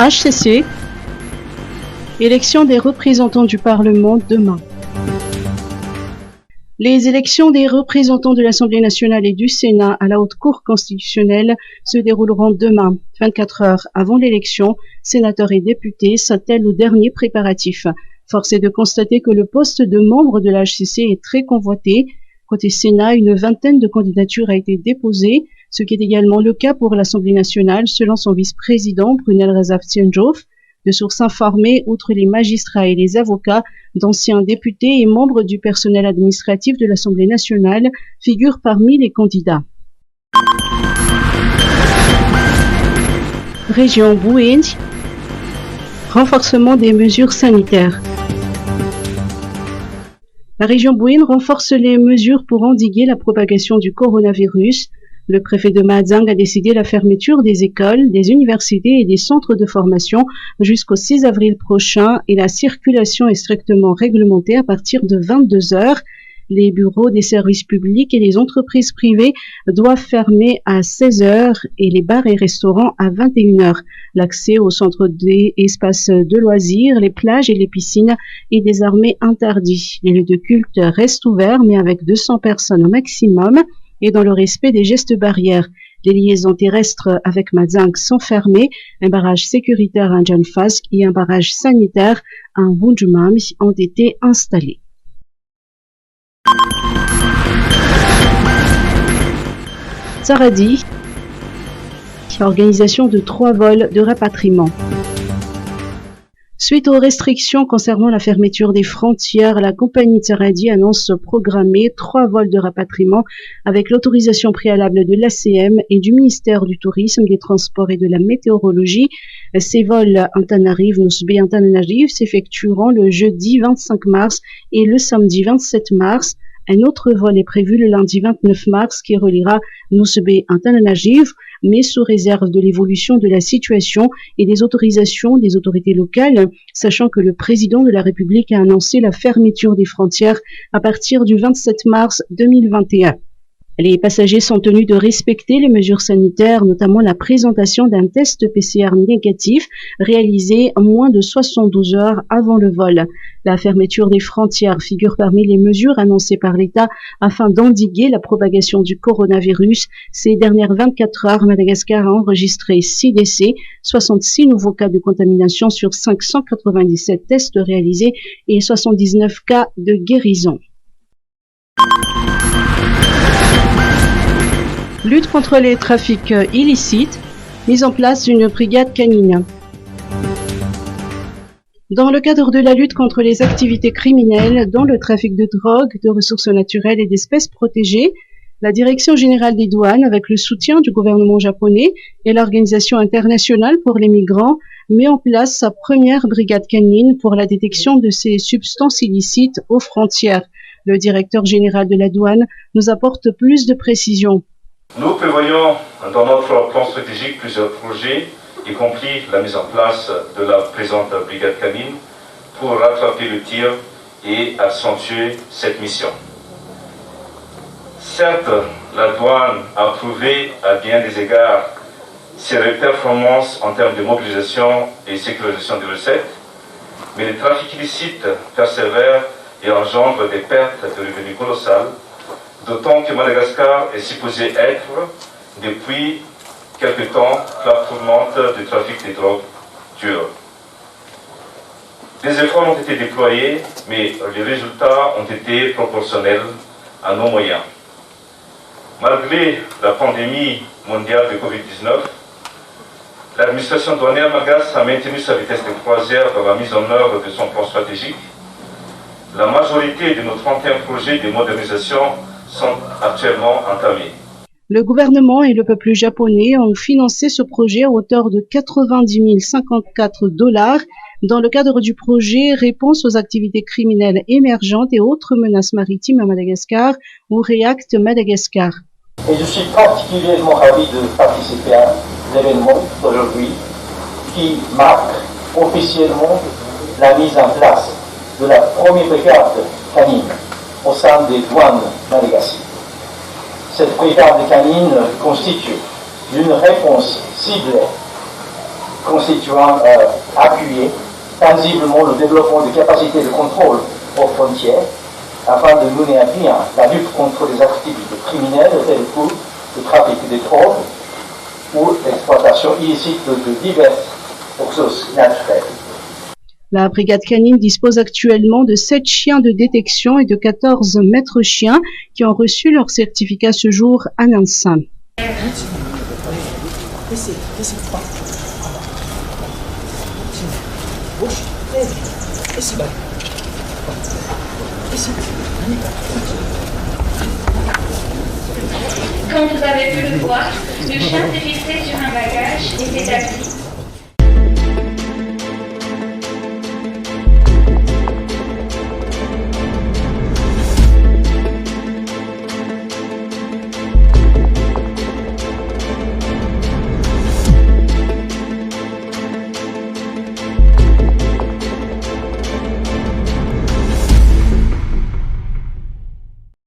HCC. Élection des représentants du Parlement demain. Les élections des représentants de l'Assemblée nationale et du Sénat à la Haute Cour constitutionnelle se dérouleront demain, 24 heures avant l'élection. Sénateurs et députés s'attellent aux derniers préparatifs. Force est de constater que le poste de membre de la HCC est très convoité. Côté Sénat, une vingtaine de candidatures a été déposée, ce qui est également le cas pour l'Assemblée nationale, selon son vice-président Brunel Rezaf-Tiendjof. De sources informées, outre les magistrats et les avocats, d'anciens députés et membres du personnel administratif de l'Assemblée nationale figurent parmi les candidats. Région Bouin, renforcement des mesures sanitaires. La région Bouin renforce les mesures pour endiguer la propagation du coronavirus. Le préfet de Mahazang a décidé la fermeture des écoles, des universités et des centres de formation jusqu'au 6 avril prochain et la circulation est strictement réglementée à partir de 22 heures. Les bureaux des services publics et les entreprises privées doivent fermer à 16 heures et les bars et restaurants à 21 heures. L'accès aux centres des espaces de loisirs, les plages et les piscines est désormais interdit. Les lieux de culte restent ouverts mais avec 200 personnes au maximum et dans le respect des gestes barrières. Les liaisons terrestres avec Mahazang sont fermées. Un barrage sécuritaire à Janfask et un barrage sanitaire à Bunjumam ont été installés. Saradi, organisation de 3 vols de rapatriement. Suite aux restrictions concernant la fermeture des frontières, la compagnie Saradi annonce programmer 3 vols de rapatriement avec l'autorisation préalable de l'ACM et du ministère du Tourisme, des Transports et de la Météorologie. Ces vols Antananarive, Nousbé Antananarive s'effectueront le jeudi 25 mars et le samedi 27 mars. Un autre vol est prévu le lundi 29 mars qui reliera Nousbé Antananarive, mais sous réserve de l'évolution de la situation et des autorisations des autorités locales, sachant que le président de la République a annoncé la fermeture des frontières à partir du 27 mars 2021. Les passagers sont tenus de respecter les mesures sanitaires, notamment la présentation d'un test PCR négatif réalisé moins de 72 heures avant le vol. La fermeture des frontières figure parmi les mesures annoncées par l'État afin d'endiguer la propagation du coronavirus. Ces dernières 24 heures, Madagascar a enregistré 6 décès, 66 nouveaux cas de contamination sur 597 tests réalisés et 79 cas de guérison. Lutte contre les trafics illicites, mise en place d'une brigade canine. Dans le cadre de la lutte contre les activités criminelles, dont le trafic de drogue, de ressources naturelles et d'espèces protégées, la Direction générale des douanes, avec le soutien du gouvernement japonais et l'Organisation internationale pour les migrants, met en place sa première brigade canine pour la détection de ces substances illicites aux frontières. Le directeur général de la douane nous apporte plus de précisions. Nous prévoyons dans notre plan stratégique plusieurs projets, y compris la mise en place de la présente brigade canine, pour rattraper le tir et accentuer cette mission. Certes, la douane a prouvé à bien des égards ses performances en termes de mobilisation et sécurisation des recettes, mais le trafic illicite persévère et engendre des pertes de revenus colossales, d'autant que Madagascar est supposé être, depuis quelque temps, plaque tournante du trafic des drogues dures. Des efforts ont été déployés, mais les résultats ont été proportionnels à nos moyens. Malgré la pandémie mondiale de Covid-19, l'administration douanière malgache a maintenu sa vitesse de croisière dans la mise en œuvre de son plan stratégique. La majorité de nos 31 projets de modernisation sont actuellement entamés. Le gouvernement et le peuple japonais ont financé ce projet à hauteur de 90 054 $ dans le cadre du projet Réponse aux activités criminelles émergentes et autres menaces maritimes à Madagascar ou REACT Madagascar. Et je suis particulièrement ravi de participer à l'événement d'aujourd'hui qui marque officiellement la mise en place de la première brigade canine au sein des douanes madagascaines. Cette brigade canine constitue une réponse ciblée constituant appuyer tangiblement le développement de capacités de contrôle aux frontières afin de mener à bien la lutte contre les activités criminelles telles que le trafic de drogue ou l'exploitation illicite de diverses ressources naturelles. La brigade canine dispose actuellement de 7 chiens de détection et de 14 maîtres chiens qui ont reçu leur certificat ce jour à Nancy. Comme vous avez pu le voir, le chien s'est fixé sur un bagage et s'est assis.